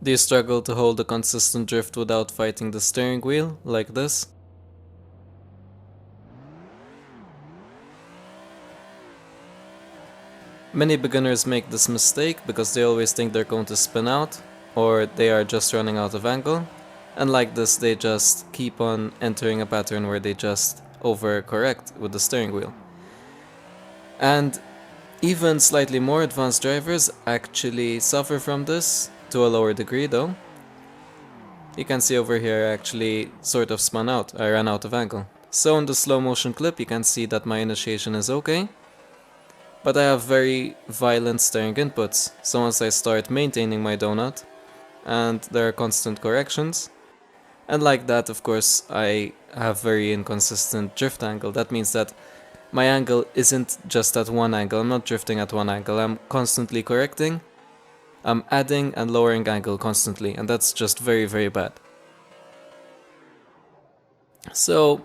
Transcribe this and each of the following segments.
Do you struggle to hold a consistent drift without fighting the steering wheel, like this? Many beginners make this mistake because they always think they're going to spin out, or they are just running out of angle, and like this they just keep on entering a pattern where they just overcorrect with the steering wheel. And even slightly more advanced drivers actually suffer from this, to a lower degree though. You can see over here I actually sort of spun out, I ran out of angle. So in the slow motion clip you can see that my initiation is okay, but I have very violent steering inputs, so once I start maintaining my donut, and there are constant corrections, and like that of course I have very inconsistent drift angle. That means that my angle isn't just at one angle, I'm not drifting at one angle, I'm constantly correcting, I'm adding and lowering angle constantly, and that's just very bad. So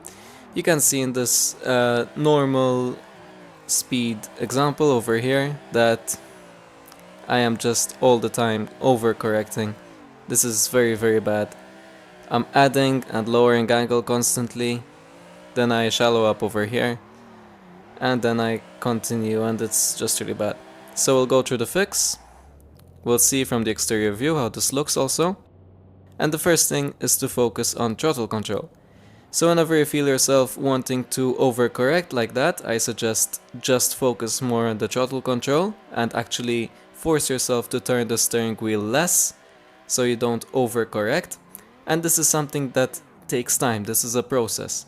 you can see in this normal speed example over here that I am just all the time overcorrecting. This is very bad. I'm adding and lowering angle constantly, then I shallow up over here, and then I continue, and it's just really bad. So we'll go through the fix. We'll see from the exterior view how this looks also. And the first thing is to focus on throttle control. So whenever you feel yourself wanting to overcorrect like that, I suggest just focus more on the throttle control and actually force yourself to turn the steering wheel less so you don't overcorrect. And this is something that takes time, this is a process.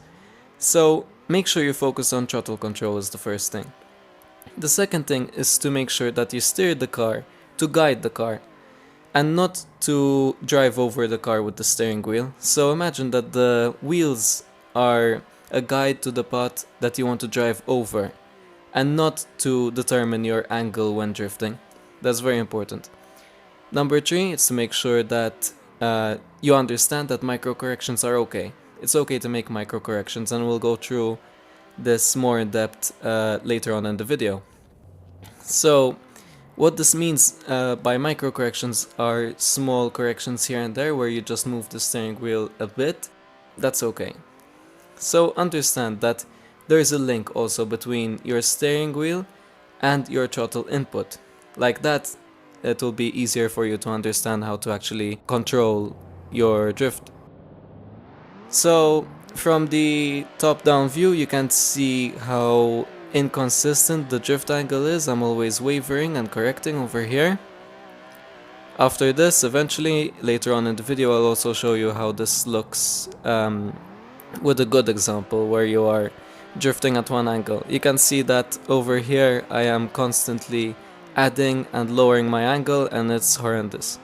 So make sure you focus on throttle control is the first thing. The second thing is to make sure that you steer the car, to guide the car, and not to drive over the car with the steering wheel. So imagine that the wheels are a guide to the path that you want to drive over, and not to determine your angle when drifting. That's very important. Number 3 is to make sure that you understand that micro corrections are okay. It's okay to make micro corrections, and we'll go through this more in depth later on in the video. So what this means by micro corrections are small corrections here and there where you just move the steering wheel a bit. That's okay. So understand that there is a link also between your steering wheel and your throttle input. Like that, it will be easier for you to understand how to actually control your drift. So from the top-down view you can see how inconsistent the drift angle is. I'm always wavering and correcting over here. After this, eventually, later on in the video, I'll also show you how this looks with a good example where you are drifting at one angle. You can see that over here I am constantly adding and lowering my angle, and it's horrendous.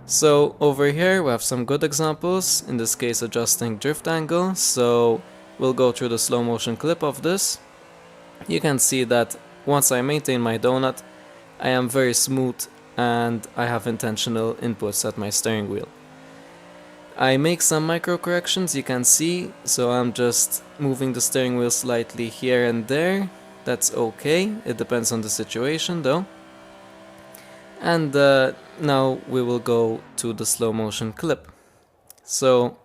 So over here we have some good examples, in this case adjusting drift angle, so we'll go through the slow motion clip of this. You can see that once I maintain my donut, I am very smooth and I have intentional inputs at my steering wheel. I make some micro corrections, you can see, so I'm just moving the steering wheel slightly here and there. That's okay, it depends on the situation though. And now we will go to the slow motion clip. So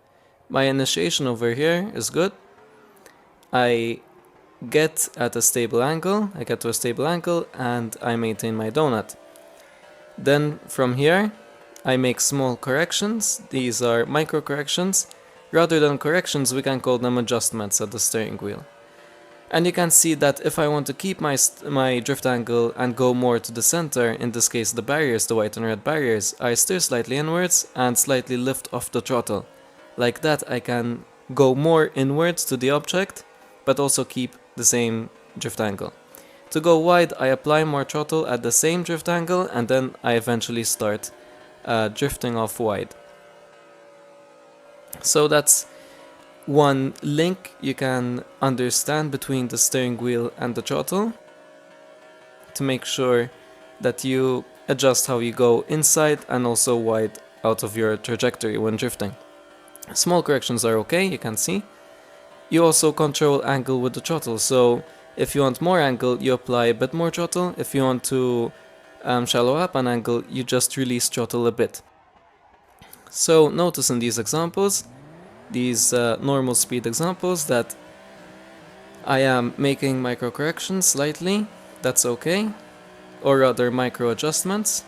my initiation over here is good. I get at a stable angle, I get to a stable angle and I maintain my donut. Then from here I make small corrections. These are micro corrections. Rather than corrections we can call them adjustments at the steering wheel. And you can see that if I want to keep my drift angle and go more to the center, in this case the barriers, the white and red barriers, I steer slightly inwards and slightly lift off the throttle. Like that I can go more inwards to the object but also keep the same drift angle. To go wide I apply more throttle at the same drift angle and then I eventually start drifting off wide. So that's one link you can understand between the steering wheel and the throttle to make sure that you adjust how you go inside and also wide out of your trajectory when drifting. Small corrections are okay, you can see. You also control angle with the throttle, so if you want more angle you apply a bit more throttle. If you want to shallow up an angle you just release throttle a bit. So notice in these examples, these normal speed examples, that I am making micro corrections slightly, that's okay, or rather micro adjustments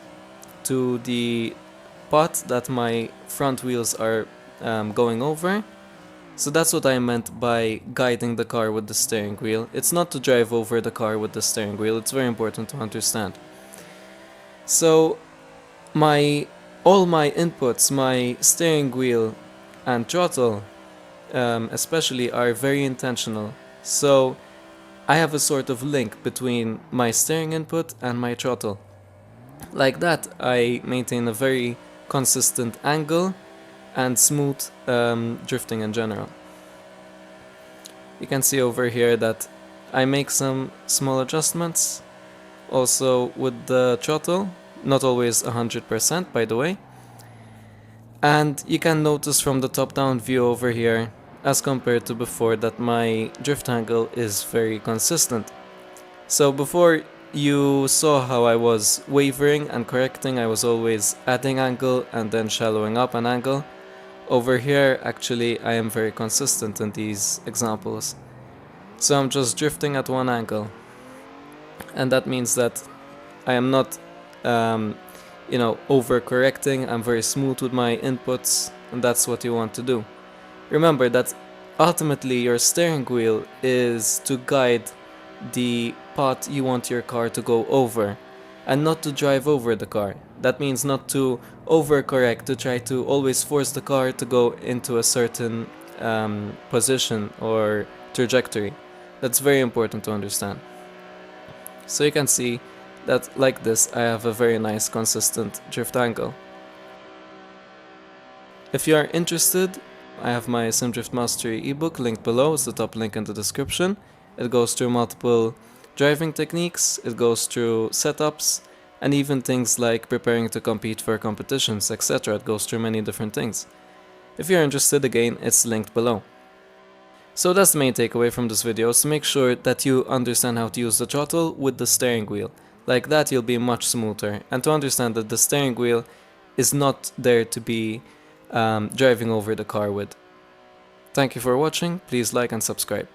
to the pot that my front wheels are going over. So that's what I meant by guiding the car with the steering wheel. It's not to drive over the car with the steering wheel, it's very important to understand. So all my inputs, my steering wheel and throttle especially, are very intentional. So I have a sort of link between my steering input and my throttle. Like that, I maintain a very consistent angle and smooth drifting in general. You can see over here that I make some small adjustments also with the throttle, not always 100% by the way. And you can notice from the top-down view over here, as compared to before, that my drift angle is very consistent. So before you saw how I was wavering and correcting, I was always adding angle and then shallowing up an angle. Over here, actually, I am very consistent in these examples. So I'm just drifting at one angle. And that means that I am not, overcorrecting. I'm very smooth with my inputs, and that's what you want to do. Remember that ultimately your steering wheel is to guide the path you want your car to go over, and not to drive over the car. That means not to overcorrect, to try to always force the car to go into a certain position or trajectory. That's very important to understand. So you can see that like this I have a very nice consistent drift angle. If you are interested, I have my SimDrift Mastery ebook linked below, it's the top link in the description. It goes through multiple driving techniques, it goes through setups, and even things like preparing to compete for competitions, etc. It goes through many different things. If you're interested, again, it's linked below. So that's the main takeaway from this video, is to make sure that you understand how to use the throttle with the steering wheel. Like that you'll be much smoother, and to understand that the steering wheel is not there to be driving over the car with. Thank you for watching, please like and subscribe.